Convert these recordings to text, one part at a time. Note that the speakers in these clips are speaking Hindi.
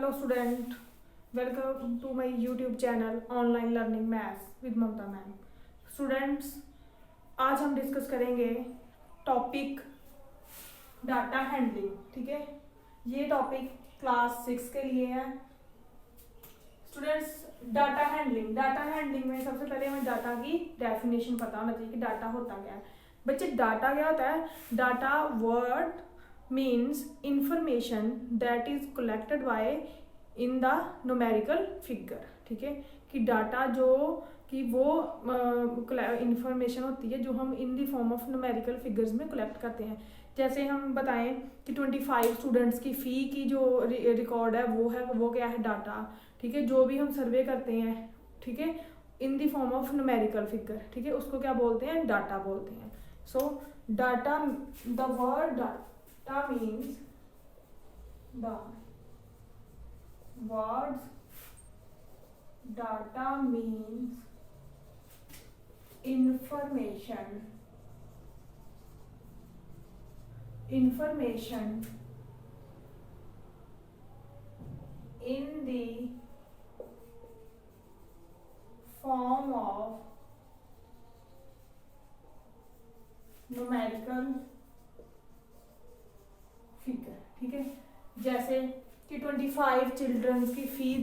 Hello student, welcome to my YouTube channel online learning maths with Mamta ma'am. Students, आज हम डिस्कस करेंगे टॉपिक डाटा हैंडलिंग। ठीक है, ये टॉपिक क्लास 6 के लिए है। स्टूडेंट्स, डाटा हैंडलिंग में सबसे पहले हमें डाटा की डेफिनेशन पता होना चाहिए कि डाटा होता क्या है। बच्चे, डाटा क्या होता है? Data word means information that is collected by in the numerical figure। ठीक है, कि डाटा जो कि वो इंफॉर्मेशन होती है जो हम इन the form of numerical figures में कलेक्ट करते हैं। जैसे हम बताएं कि 25 स्टूडेंट्स की फ़ी की जो रिकॉर्ड है वो क्या है? डाटा। ठीक है, जो भी हम सर्वे करते हैं, ठीक है, in the form of numerical figure, ठीक है, उसको क्या बोलते हैं? डाटा बोलते हैं। सो data, the word data means the words data means information in the form of numerical figure. ठीक है, जैसे कि 25 चिल्ड्रंस की फी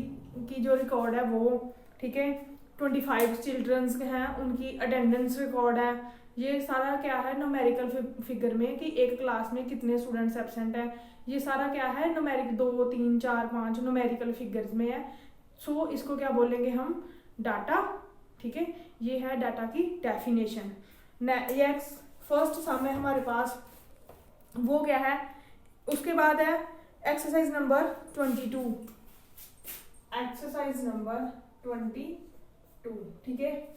की जो रिकॉर्ड है वो, ठीक है, 25 चिल्ड्रंस हैं, उनकी अटेंडेंस रिकॉर्ड है। ये सारा क्या है? न्यूमेरिकल फिगर में कि एक क्लास में कितने स्टूडेंट्स एब्सेंट हैं, ये सारा क्या है? न्यूमेरिक 2 3 4 5 न्यूमेरिकल फिगर्स में है। सो इसको क्या बोलेंगे हम? डाटा। ठीक है, ये है डाटा की डेफिनेशन। नेक्स्ट फर्स्ट सम है हमारे पास, वो क्या है? उसके बाद है एक्सरसाइज नंबर 22। Exercise number 22। ठीक है,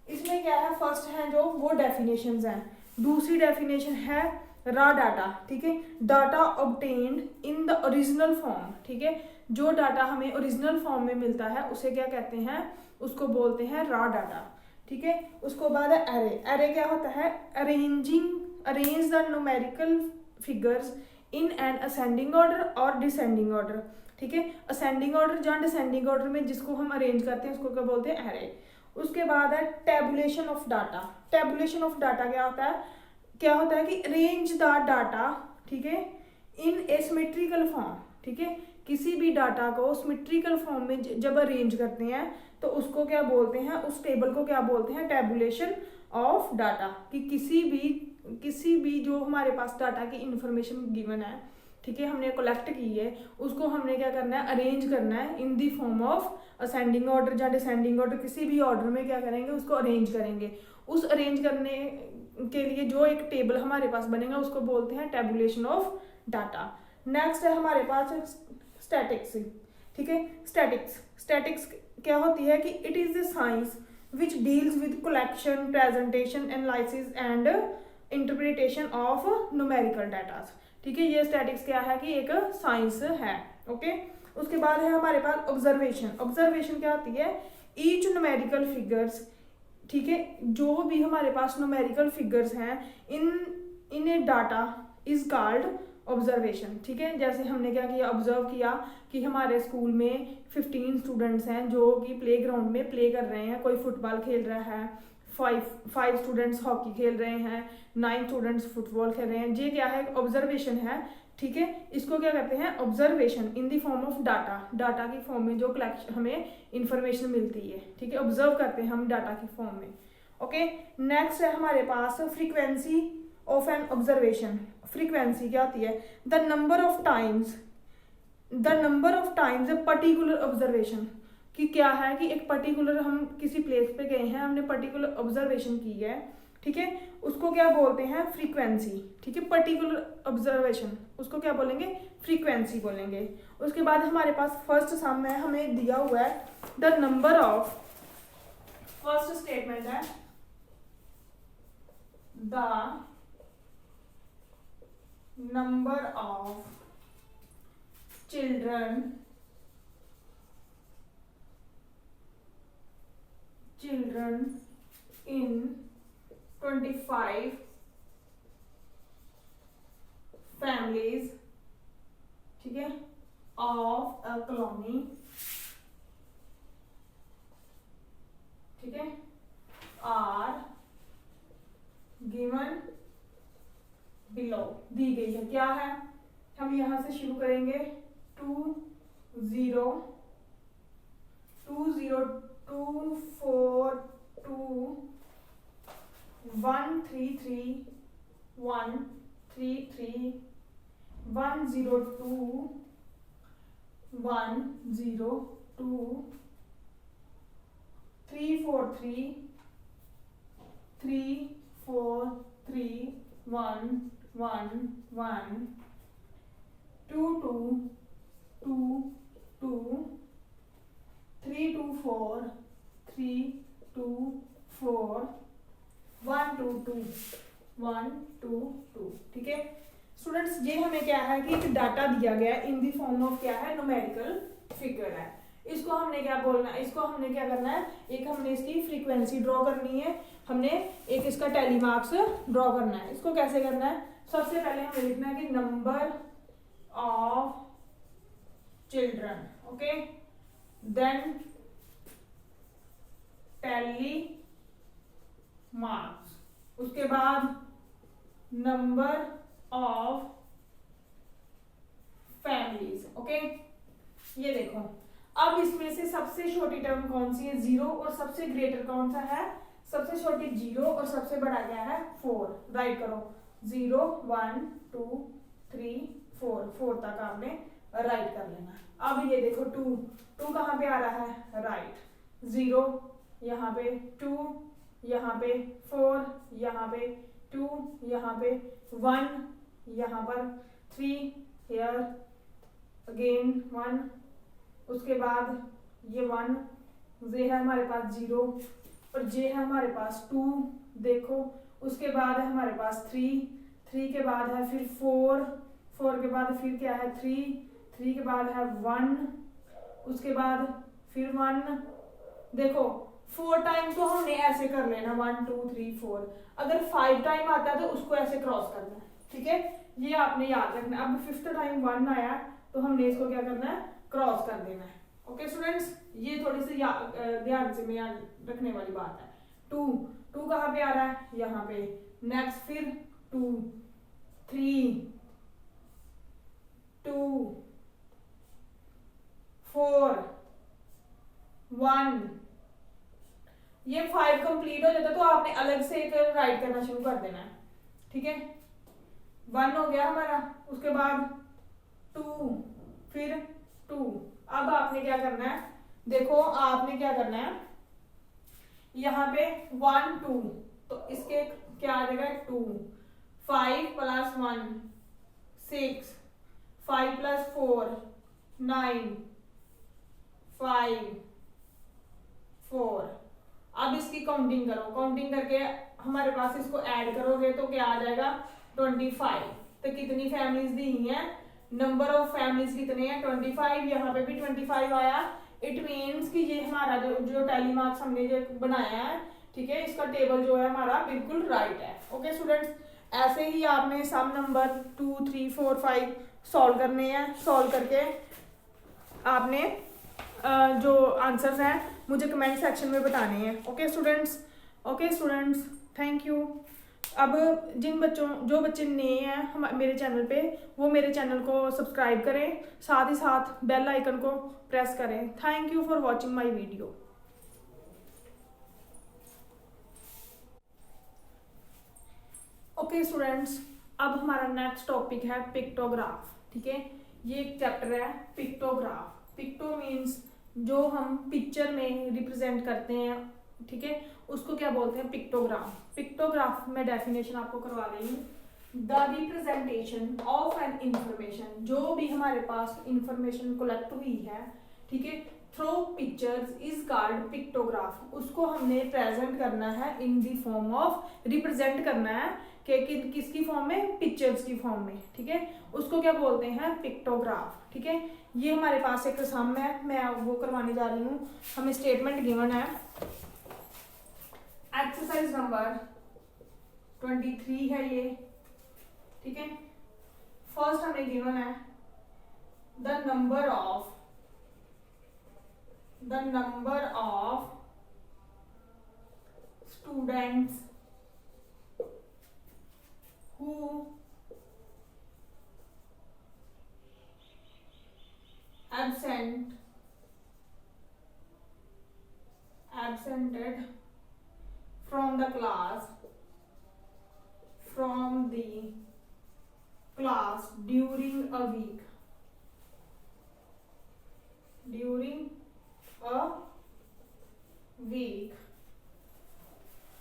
इसमें क्या है? फर्स्ट है जो वो डेफिनेशंस हैं। दूसरी डेफिनेशन है रॉ डाटा। ठीक है, data obtained in the original form. ठीक है, जो डाटा हमें ओरिजिनल फॉर्म में मिलता है उसे क्या कहते हैं? उसको बोलते हैं रॉ डाटा। ठीक है, उसको बाद है एरे। एरे क्या होता है? Arrange the numerical figures in an ascending order और डिसेंडिंग ऑर्डर। ठीक है, असेंडिंग ऑर्डर या डिसेंडिंग ऑर्डर में जिसको हम अरेंज करते हैं उसको क्या बोलते हैं? एरे। उसके बाद है tabulation of data. Tabulation of data क्या होता है? कि अरेंज द डाटा, ठीक है, इन ए सिमेट्रिकल फॉर्म। ठीक है, किसी भी डाटा को सिमेट्रिकल फॉर्म में जब अरेंज करते हैं तो उसको क्या बोलते हैं? उस टेबल को क्या बोलते हैं? Tabulation of data. कि किसी भी जो हमारे पास डाटा की इंफॉर्मेशन गिवन है, ठीक है, हमने कलेक्ट की है, उसको हमने क्या करना है? अरेंज करना है in the form of ascending order या डिसेंडिंग ऑर्डर। किसी भी ऑर्डर में क्या करेंगे? उसको अरेंज करेंगे। उस अरेंज करने के लिए जो एक टेबल हमारे पास बनेगा उसको बोलते हैं टेबुलेशन ऑफ डाटा। नेक्स्ट है हमारे पास स्टैटिक्स। ठीक है, स्टैटिक्स क्या होती है? कि it is the science which deals with collection, presentation, analysis and interpretation of numerical data. ठीक है, ये स्टैटिक्स क्या है? कि एक साइंस है। ओके, उसके बाद है हमारे पास ऑब्जर्वेशन। ऑब्जर्वेशन क्या होती है? ईच न्यूमेरिकल फिगर्स, ठीक है, जो भी हमारे पास न्यूमेरिकल फिगर्स हैं इन ए डाटा इज कॉल्ड ऑब्जर्वेशन। ठीक है, जैसे हमने क्या किया? ऑब्जर्व किया कि हमारे स्कूल में 15 स्टूडेंट्स हैं जो कि प्ले ग्राउंड में प्ले कर रहे हैं, कोई फुटबॉल खेल रहा है, 5 स्टूडेंट्स हॉकी खेल रहे हैं, 9 स्टूडेंट्स फुटबॉल खेल रहे हैं। ये क्या है? ऑब्जर्वेशन है। ठीक है, इसको क्या कहते हैं? Observation in the form of data. Data की फॉर्म में जो कलेक्शन हमें इंफॉर्मेशन मिलती है, ठीक है, ऑब्जर्व करते हैं हम डाटा की फॉर्म में। ओके, नेक्स्ट है हमारे पास frequency of an observation. Frequency क्या होती है? The number of times a particular observation. कि क्या है? कि एक पर्टिकुलर, हम किसी प्लेस पे गए हैं, हमने पर्टिकुलर ऑब्जर्वेशन की है, ठीक है, उसको क्या बोलते हैं? फ्रीक्वेंसी। ठीक है, पर्टिकुलर ऑब्जर्वेशन, उसको क्या बोलेंगे? फ्रीक्वेंसी बोलेंगे। उसके बाद हमारे पास फर्स्ट सम है, हमें दिया हुआ है the number of, first statement है the number of children in 25 families, ठीक है, ऑफ अ कॉलोनी, ठीक है, आर गिवन बिलो, दी गई है। क्या है, हम यहां से शुरू करेंगे 2 0 2 0 2 4 2 1 3 3 1 3 3 1 0 2 1 0 2 3 4 3 3 4 3 1 1 1 2 2 2 2 3 2 4 3 2 4 1 2 2 1 2 2, ठीक है स्टूडेंट्स। ये हमें क्या है कि एक डाटा दिया गया है इन दी फॉर्म ऑफ क्या है, न्यूमेरिकल फिगर है। इसको हमने क्या बोलना है, इसको हमने क्या करना है, एक हमने इसकी फ्रीक्वेंसी ड्रॉ करनी है, हमने एक इसका टेली मार्क्स ड्रॉ करना है। इसको कैसे करना है, सबसे पहले हमें लिखना है कि number of children, okay, then tally marks, उसके बाद नंबर ऑफ फैमिलीज, ओके। ये देखो, अब इसमें से सबसे छोटी टर्म कौन सी है, 0, और सबसे ग्रेटर कौन सा है, सबसे छोटी 0 और सबसे बड़ा क्या है 4। राइट करो, 0 1 2 3 4, 4 तक आपने राइट कर लेना। अब ये देखो 2 कहाँ पे आ रहा है, राइट, 0 यहाँ पे, 2 यहाँ पे, 4 यहाँ पे, 2 यहाँ पे, 1 यहाँ पर, 3 here अगेन 1, उसके बाद ये 1, ये है हमारे पास 0 और ये है हमारे पास 2, देखो, उसके बाद है हमारे पास 3 के बाद है फिर 4 के बाद फिर क्या है 3 के बाद है 1, उसके बाद फिर 1, देखो 4 टाइम तो हमने ऐसे कर लेना 1 2 3 4, अगर 5 टाइम आता है तो उसको ऐसे क्रॉस करना है, ठीक है, ये आपने याद रखना। अब 5th टाइम 1 आया तो हमने इसको क्या करना है, क्रॉस कर देना है। ओके स्टूडेंट्स, ये थोड़ी सी ध्यान से में याद रखने वाली बात है। 2 कहाँ पे आ रहा है, यहाँ पे, नेक्स्ट फिर 2 3 2 4 1, ये 5 कंप्लीट हो जाता तो आपने अलग से एक राइट करना शुरू कर देना है, ठीक है। 1 हो गया हमारा, उसके बाद 2 फिर 2, अब आपने क्या करना है, देखो आपने क्या करना है, यहाँ पे 1 2 तो इसके क्या आ जाएगा 2, 5 + 1 6, 5 + 4 9, 5 4, अब इसकी काउंटिंग करो, काउंटिंग करके हमारे पास इसको ऐड करोगे तो क्या आ जाएगा 25। तो कितनी फैमिलीज दी हैं, नंबर ऑफ फैमिलीज कितने हैं 25, यहाँ पे भी 25 आया। इट मीन्स कि ये हमारा जो टेली मार्क्स हमने जो बनाया है, ठीक है, इसका टेबल जो है हमारा बिल्कुल राइट है। ओके स्टूडेंट्स, ऐसे ही आपने सम नंबर 2 3 4 5 सॉल्व करने हैं। सॉल्व करके आपने जो आंसर्स हैं मुझे कमेंट सेक्शन में बताने हैं। Okay students, thank you. अब जो बच्चे नए हैं मेरे चैनल पे, वो मेरे चैनल को सब्सक्राइब करें, साथ ही साथ बेल आइकन को प्रेस करें। Thank you for watching my video. Okay students, अब हमारा नेक्स्ट टॉपिक है पिक्टोग्राफ, ठीक है। ये एक चैप्टर है पिक्टोग्राफ। पिक्टो मीन्स जो हम पिक्चर में रिप्रेजेंट करते हैं, ठीक है, उसको क्या बोलते हैं, पिक्टोग्राफ। पिक्टोग्राफ में डेफिनेशन आपको करवा रही हूँ, the representation of an information, जो भी हमारे पास इंफॉर्मेशन कलेक्ट हुई है, ठीक है, through pictures is called pictograph. उसको हमने प्रेजेंट करना है in the form of, represent करना है कि किसकी फॉर्म में, पिक्चर्स की फॉर्म में, ठीक है, उसको क्या बोलते हैं, पिक्टोग्राफ, ठीक है। ये हमारे पास एक सम है, मैं वो करवाने जा रही हूँ। हमें स्टेटमेंट गिवन है, एक्सरसाइज नंबर 23 है ये, ठीक है। फर्स्ट हमें गिवन है the number of students who absented from the class during a week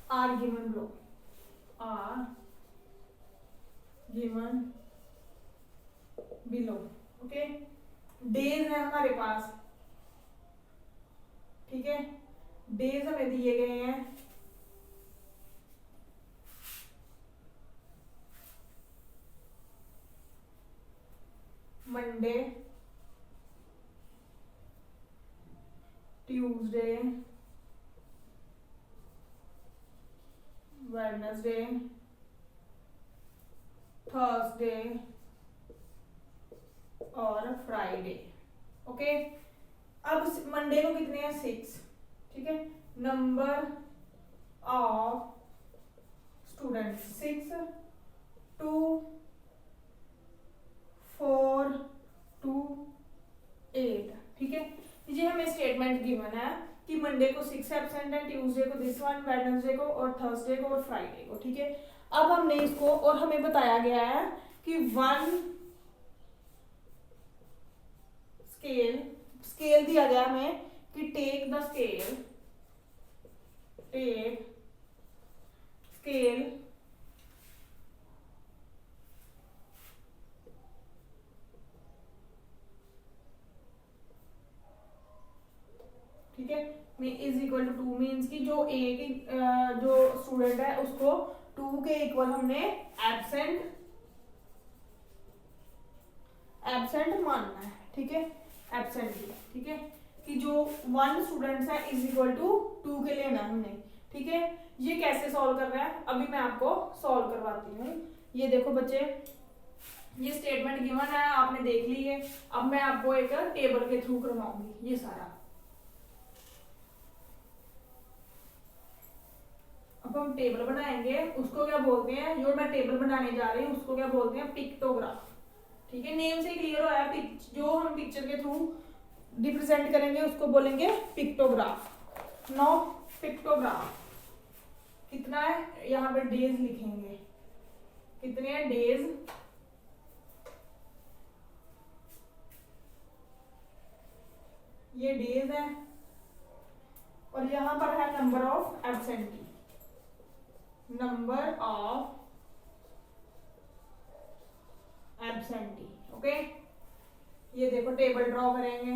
are given below. Okay, days है हमारे पास, ठीक है, डेज हमें दिए गए हैं मंडे, ट्यूसडे, वेडनेसडे, थर्सडे और फ्राइडे। ओके, अब मंडे को कितने हैं 6, ठीक है, नंबर ऑफ स्टूडेंट्स 6, 2, 4, 2, 8, ठीक है। ये हमें स्टेटमेंट गिवन है कि मंडे को 6 एब्सेंट है, ट्यूसडे को दिस वन, वेडनेसडे को और थर्सडे को और फ्राइडे को, ठीक है। अब हमने इसको, और हमें बताया गया है कि 1 स्केल दिया गया हमें कि टेक स्केल ठीक है, इज इक्वल टू 2 मीन्स की जो जो स्टूडेंट है उसको 2 के इक्वल हमने एब्सेंट मानना है, ठीक है, एब्सेंट, ठीक है, कि जो 1 स्टूडेंट्स है इज इक्वल टू 2 के लेना हमने, ठीक है। ये कैसे सॉल्व कर रहा है अभी मैं आपको सॉल्व करवाती हूँ। ये देखो बच्चे, ये स्टेटमेंट गिवन है, आपने देख ली है। अब मैं आपको एक टेबल के थ्रू करवाऊंगी ये सारा। अब हम टेबल बनाएंगे, उसको क्या बोलते हैं, जो मैं टेबल बनाने जा रही हूँ उसको क्या बोलते हैं, पिक्टोग्राफ, ठीक है। नेम से क्लियर हो है, जो हम पिक्चर के थ्रू रिप्रेजेंट करेंगे उसको बोलेंगे पिक्टोग्राफ। नो पिक्टोग्राफ कितना है, यहाँ पे डेज लिखेंगे, कितने हैं डेज, ये डेज है, और यहाँ पर है number of absentee, number of absentee. Okay, ये देखो टेबल ड्रॉ करेंगे,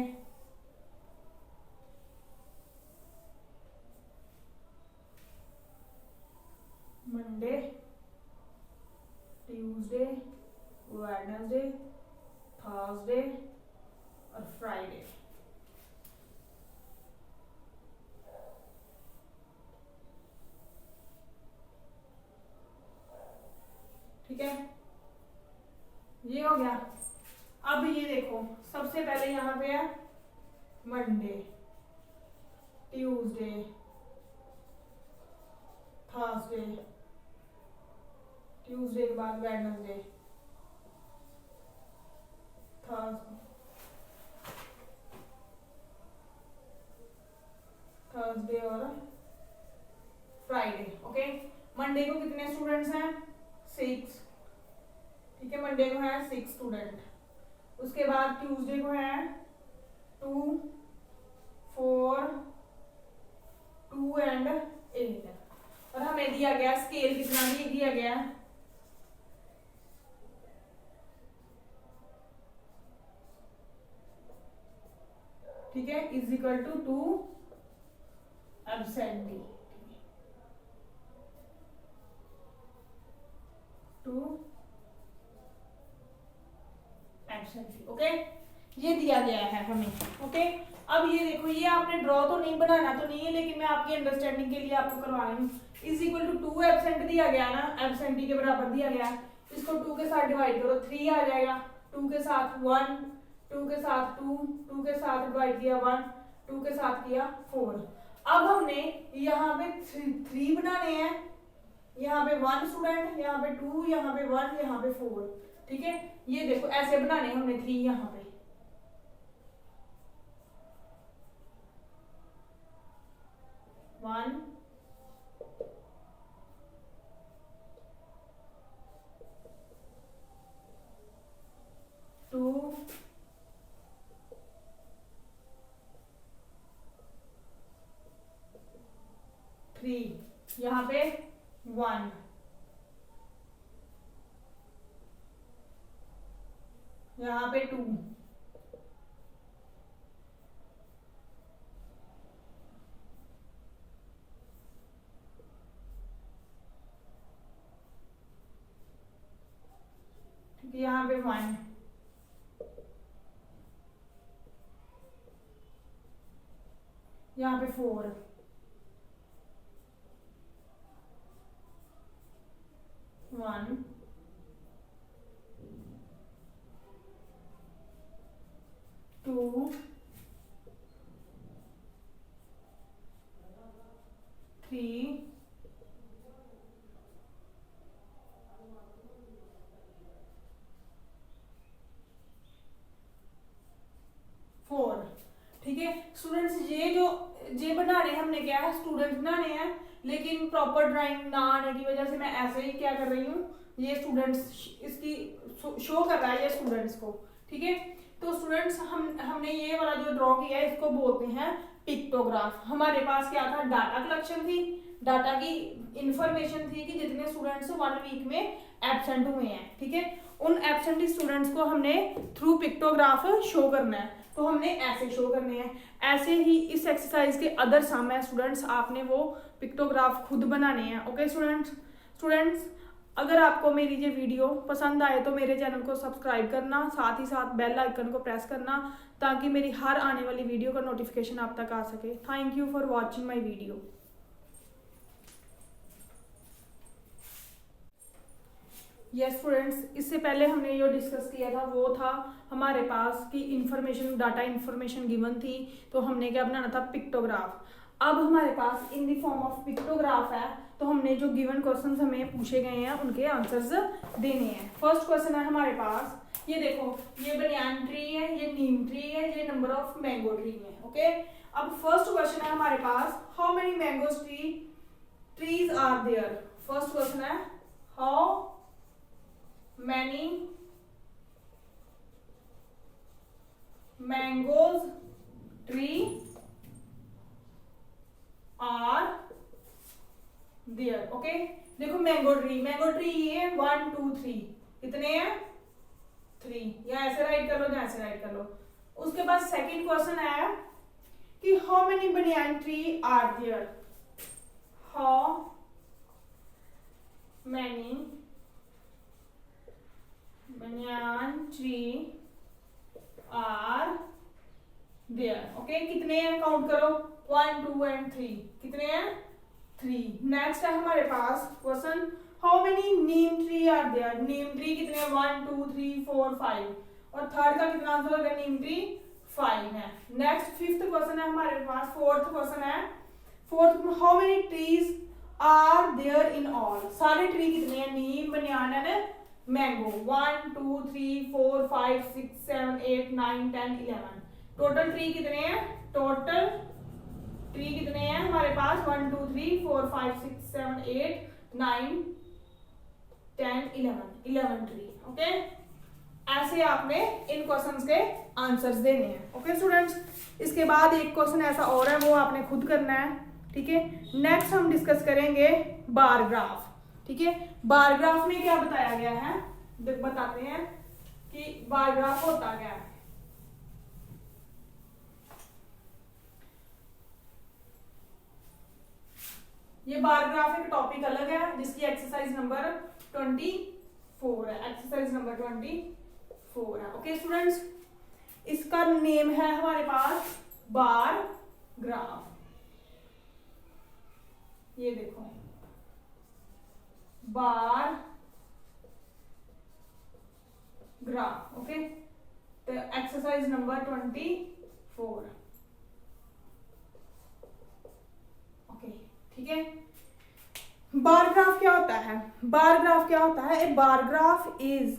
मंडे, ट्यूसडे, वेडनेसडे, थर्सडे और फ्राइडे, ठीक है, ये हो गया। अब ये देखो, सबसे पहले यहाँ पे है मंडे, ट्यूसडे, थर्सडे, ट्यूसडे के बाद वेडनेसडे, थर्सडे और फ्राइडे। ओके, मंडे को कितने स्टूडेंट्स हैं 6, ठीक है, मंडे को है 6 स्टूडेंट। उसके बाद ट्यूसडे को है 2, 4, 2 एंड 8, और हमें दिया गया स्केल कितना भी दिया गया, ठीक है, is equal to 2 absentee, 2 absentee. Okay, ये दिया गया है हमें। ओके, अब ये देखो, ये आपने ड्रॉ तो नहीं बनाना तो नहीं है, लेकिन मैं आपकी अंडरस्टैंडिंग के लिए आपको करवा रही हूँ। इज इक्वल टू 2 एब्सेंट दिया गया ना, एब्सेंटी के बराबर दिया गया, इसको 2 के साथ डिवाइड करो, 3 आ जाएगा, 2 के साथ 1, 2 के साथ 2, 2 के साथ डिवाइड किया 1, 2 के साथ किया 4। अब हमने यहाँ पे 3 बनाने हैं, यहाँ पे 1 स्टूडेंट, यहाँ पे 2, यहाँ पे 1, यहाँ पे 4। ठीक है, ये देखो ऐसे बनाने हमने 3 यहाँ पे। वन, टू, थ्री, यहाँ पे 1, यहाँ पे 2, यहाँ पे 1, यहाँ पे 4, 1, 2, 3, 4। ठीक है स्टूडेंट्स, ये बनाने हमने क्या है, स्टूडेंट बनाने हैं, लेकिन प्रॉपर ड्राइंग ना आने की वजह से मैं ऐसे ही क्या कर रही हूँ, ये स्टूडेंट्स इसकी शो कर रहा है ये स्टूडेंट्स को। ठीक है, तो स्टूडेंट्स हमने ये वाला जो ड्रॉ किया है इसको बोलते हैं पिक्टोग्राफ। हमारे पास क्या था, डाटा कलेक्शन थी, डाटा की इंफॉर्मेशन थी कि जितने स्टूडेंट्स 1 वीक में एब्सेंट हुए हैं। ठीक है, उन एब्सेंट स्टूडेंट्स को हमने थ्रू पिक्टोग्राफ शो करना है, तो हमने ऐसे शो करने हैं। ऐसे ही इस एक्सरसाइज के अदर सम है स्टूडेंट्स, आपने वो पिक्टोग्राफ खुद बनाने हैं। ओके स्टूडेंट्स, अगर आपको मेरी ये वीडियो पसंद आए तो मेरे चैनल को सब्सक्राइब करना, साथ ही साथ बेल आइकन को प्रेस करना, ताकि मेरी हर आने वाली वीडियो का नोटिफिकेशन आप तक आ सके। Thank you for watching my video. Yes students, इससे पहले हमने जो डिस्कस किया था वो था हमारे पास कि इंफॉर्मेशन, डाटा इंफॉर्मेशन गिवन थी, तो हमने क्या बनाना था, पिक्टोग्राफ। अब हमारे पास in the form of pictograph है, तो हमने जो गिवन क्वेश्चंस हमें पूछे गए हैं उनके आंसर्स देने हैं। फर्स्ट क्वेश्चन है हमारे पास, ये देखो, ये बनियान ट्री है, ये नीम ट्री है, ये नंबर ऑफ मैंगो ट्री है। ओके, अब फर्स्ट क्वेश्चन है हमारे पास, how many mango trees are there. First question है, how many mangoes tree are there। Okay, देखो मैंगो ट्री ये 1 2 3 कितने हैं, 3, या ऐसे राइट कर लो या ऐसे राइट कर लो। उसके बाद सेकंड क्वेश्चन है कि how many banyan tree are there. How many banyan tree are there। Okay, कितने हैं, काउंट करो, 1 2 एंड 3, कितने हैं, 3। नेक्स्ट है हमारे पास question, how many neem tree are there. Neem tree कितने हैं, 1 2 3 4 5, और थर्ड का कितना आंसर होगा, नीम ट्री 5 है। नेक्स्ट फिफ्थ क्वेश्चन है हमारे पास, फोर्थ क्वेश्चन है, how many trees are there in all. सारे ट्री कितने हैं, नीम, बनियान एंड मैंगो, 1 2 3 4 5 6 7 8 9 10 11। टोटल ट्री कितने हैं, टोटल ट्री कितने हैं हमारे पास, 1 2 3 4 5 6 7 8 9 10 11 ट्री। ओके, ऐसे आपने इन क्वेश्चंस के आंसर्स देने हैं। ओके स्टूडेंट्स, इसके बाद एक क्वेश्चन ऐसा और है, वो आपने खुद करना है। ठीक है, नेक्स्ट हम डिस्कस करेंगे बार ग्राफ। ठीक है, बार ग्राफ में क्या बताया गया है, बताते हैं कि बार ग्राफ होता क्या है। ये बार ग्राफ एक टॉपिक अलग है, जिसकी एक्सरसाइज नंबर 24 है, एक्सरसाइज नंबर 24 है। ओके स्टूडेंट्स, इसका नेम है हमारे पास बार ग्राफ। ये देखो, बार ग्राफ। ओके, तो एक्सरसाइज एक्सरसाइज नंबर 24। ओके, ठीक है। बार ग्राफ क्या होता है? बार ग्राफ क्या होता है? A bar graph is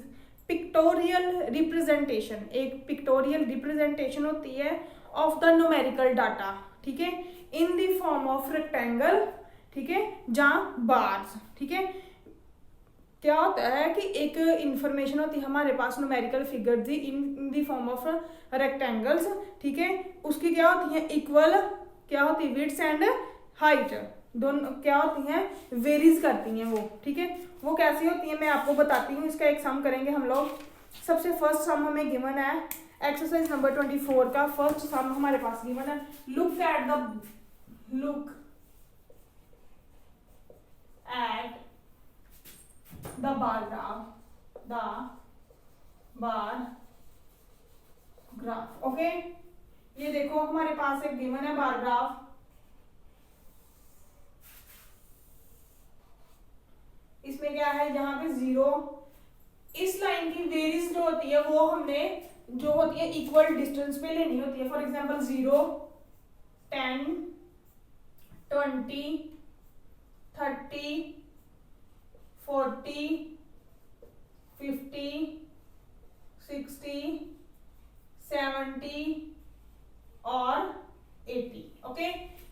pictorial representation, एक पिक्टोरियल रिप्रेजेंटेशन होती है ऑफ द न्यूमेरिकल डाटा, ठीक है, in the form of rectangle, ठीक है, जहाँ बार्स, ठीक है। क्या होता है कि एक इंफॉर्मेशन होती है हमारे पास numerical figures in the form of rectangles, ठीक है, उसकी क्या होती है इक्वल, क्या होती है विड्थ एंड हाइट, दोनों क्या होती हैं वेरीज करती हैं वो, ठीक है। वो कैसी होती है मैं आपको बताती हूँ, इसका एक सम करेंगे हम लोग। सबसे फर्स्ट सम हमें गिवन है एक्सरसाइज नंबर 24 का फर्स्ट सम हमारे पास गिवन है। Look at the bar graph, okay. ये देखो हमारे पास एक गिवन है बार ग्राफ। इसमें क्या है, यहाँ पे 0, इस लाइन की वेरीज जो होती है वो हमने जो होती है इक्वल डिस्टेंस पे लेनी होती है। फॉर एग्जांपल 0, 10, 20, 30, 40, 50, 60, 70 और 80, ओके।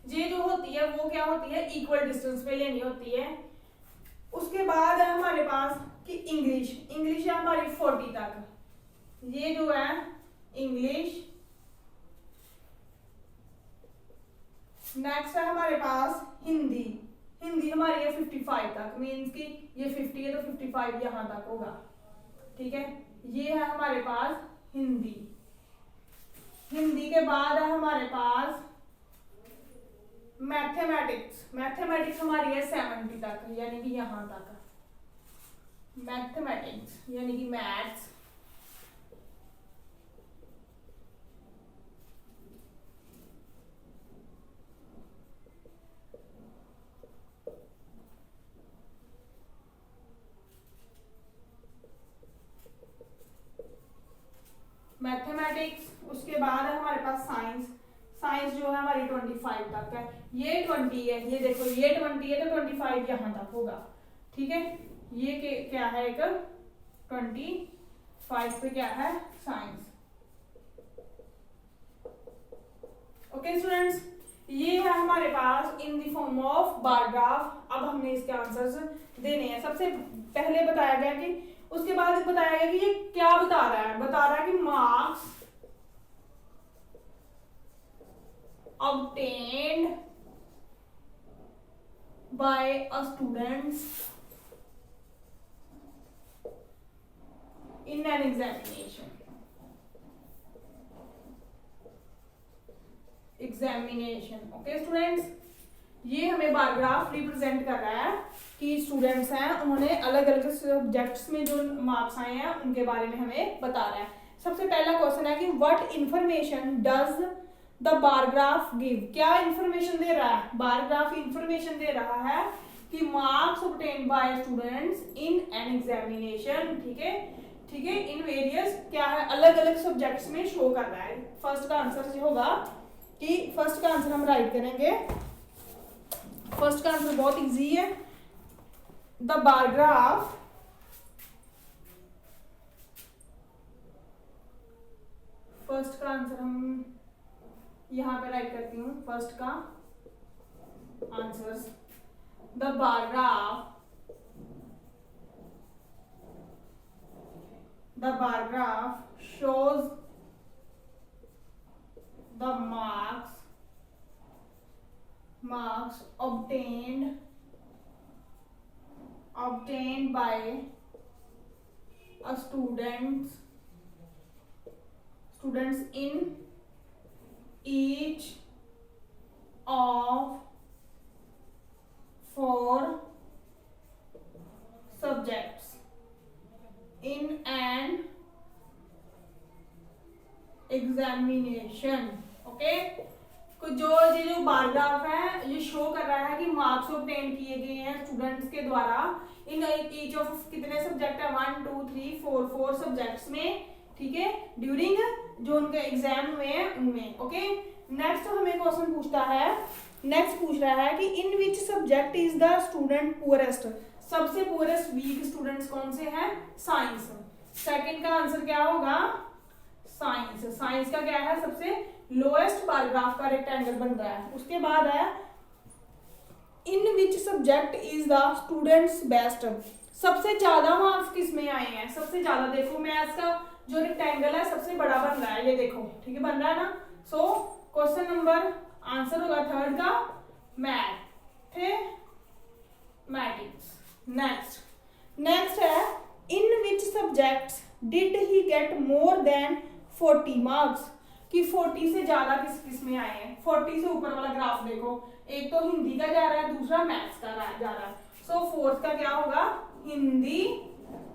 ये जो होती है वो क्या होती है इक्वल डिस्टेंस पे लेनी होती है। उसके बाद है हमारे पास कि इंग्लिश है हमारी 40 तक, ये जो है इंग्लिश। नेक्स्ट है हमारे पास हिंदी हमारी है 55 तक, मीन्स कि ये 50 है तो 55 यहां तक होगा, ठीक है। ये है हमारे पास हिंदी के बाद है हमारे पास मैथमेटिक्स हमारी है 70 तक, यानी कि यहां तक मैथमेटिक्स यानी कि मैथ्स। उसके बाद है हमारे पास साइंस जो है हमारी 25 तक है। ये 20 है, ये देखो ये 20 है तो 25 यहां तक होगा, ठीक है। ये क्या है एक 25 पे क्या है साइंस, ओके स्टूडेंट्स। ये है हमारे पास in the form of bar graph. अब हमने इसके आंसर्स देने हैं। सबसे पहले बताया गया कि उसके बाद बताया गया कि ये क्या बता रहा है कि marks obtained by a students in an examination, okay students. ये हमें बार ग्राफ रिप्रेजेंट कर रहा है कि स्टूडेंट्स हैं उन्होंने अलग अलग सब्जेक्ट्स में जो मार्क्स आए हैं उनके बारे में हमें बता रहा है। सबसे पहला क्वेश्चन है कि what information does the bar graph give, क्या इंफॉर्मेशन दे रहा है? बार ग्राफ इंफॉर्मेशन दे रहा है कि marks obtain bye students in an examination, ठीक है, इन वेरियस क्या है अलग अलग सब्जेक्ट्स में शो कर रहा है। फर्स्ट का आंसर होगा कि फर्स्ट का आंसर हम राइट करेंगे। फर्स्ट का आंसर बहुत इजी है। द बार ग्राफ फर्स्ट का आंसर हम यहां पे राइट करती हूं। फर्स्ट का answers, the bar graph shows the marks obtained by a students in each of 4 subjects in an examination, okay. जो बार ग्राफ है ये शो कर रहा है कि मार्क्स ऑब्टेन किए गए हैं स्टूडेंट्स के द्वारा इन ईच ऑफ कितने सब्जेक्ट है 1 2 3 4 सब्जेक्ट्स में, ठीक है, ड्यूरिंग जो उनके एग्जाम हुए हैं उनमें। ओके, नेक्स्ट हमें क्वेश्चन पूछता है, नेक्स्ट पूछ रहा है कि in which subject is the student poorest, सबसे पुअरेस्ट वीक स्टूडेंट्स कौन से हैं? साइंस। सेकंड का आंसर क्या होगा? साइंस। साइंस का क्या है? सबसे लोएस्ट पैराग्राफ का रेक्टेंगल बन रहा है। उसके बाद है in which subject is the students best, सबसे ज्यादा मार्क्स किस में आए हैं? सबसे ज्यादा देखो मैथ्स का जो रेक्टेंगल है सबसे बड़ा बन रहा है, ये देखो, ठीक है, बन रहा है ना। सो क्वेश्चन नंबर आंसर होगा थर्ड का मैथमेटिक्स। नेक्स्ट है in which subjects did he get more than 40 marks, कि 40 से ज्यादा किस किस में आए हैं? 40 से ऊपर वाला ग्राफ देखो, एक तो हिंदी का जा रहा है, दूसरा मैथ्स का जा रहा है। सो फोर्थ का क्या होगा? Hindi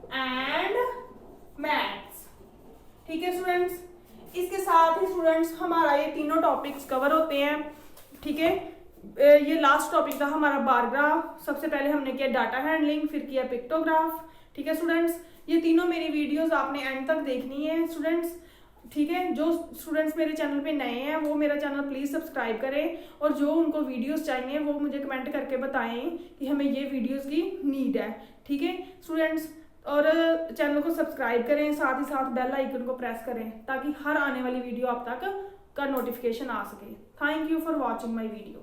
and maths. ठीक है स्टूडेंट्स, इसके साथ ही स्टूडेंट्स हमारा ये तीनों टॉपिक्स कवर होते हैं। ठीक है, ये लास्ट टॉपिक था हमारा बार ग्राफ। सबसे पहले हमने किया डाटा हैंडलिंग, फिर किया पिक्टोग्राफ। ठीक है स्टूडेंट्स, ये तीनों मेरी वीडियोस आपने एंड तक देखनी है स्टूडेंट्स। ठीक है, जो स्टूडेंट्स मेरे चैनल पे नए हैं वो मेरा चैनल प्लीज़ सब्सक्राइब करें, और जो उनको वीडियोस चाहिए वो मुझे कमेंट करके बताएं कि हमें ये वीडियोस की नीड है। ठीक है स्टूडेंट्स, और चैनल को सब्सक्राइब करें, साथ ही साथ बेल आइकन को प्रेस करें ताकि हर आने वाली वीडियो आप तक का नोटिफिकेशन आ सके। Thank you for watching my video.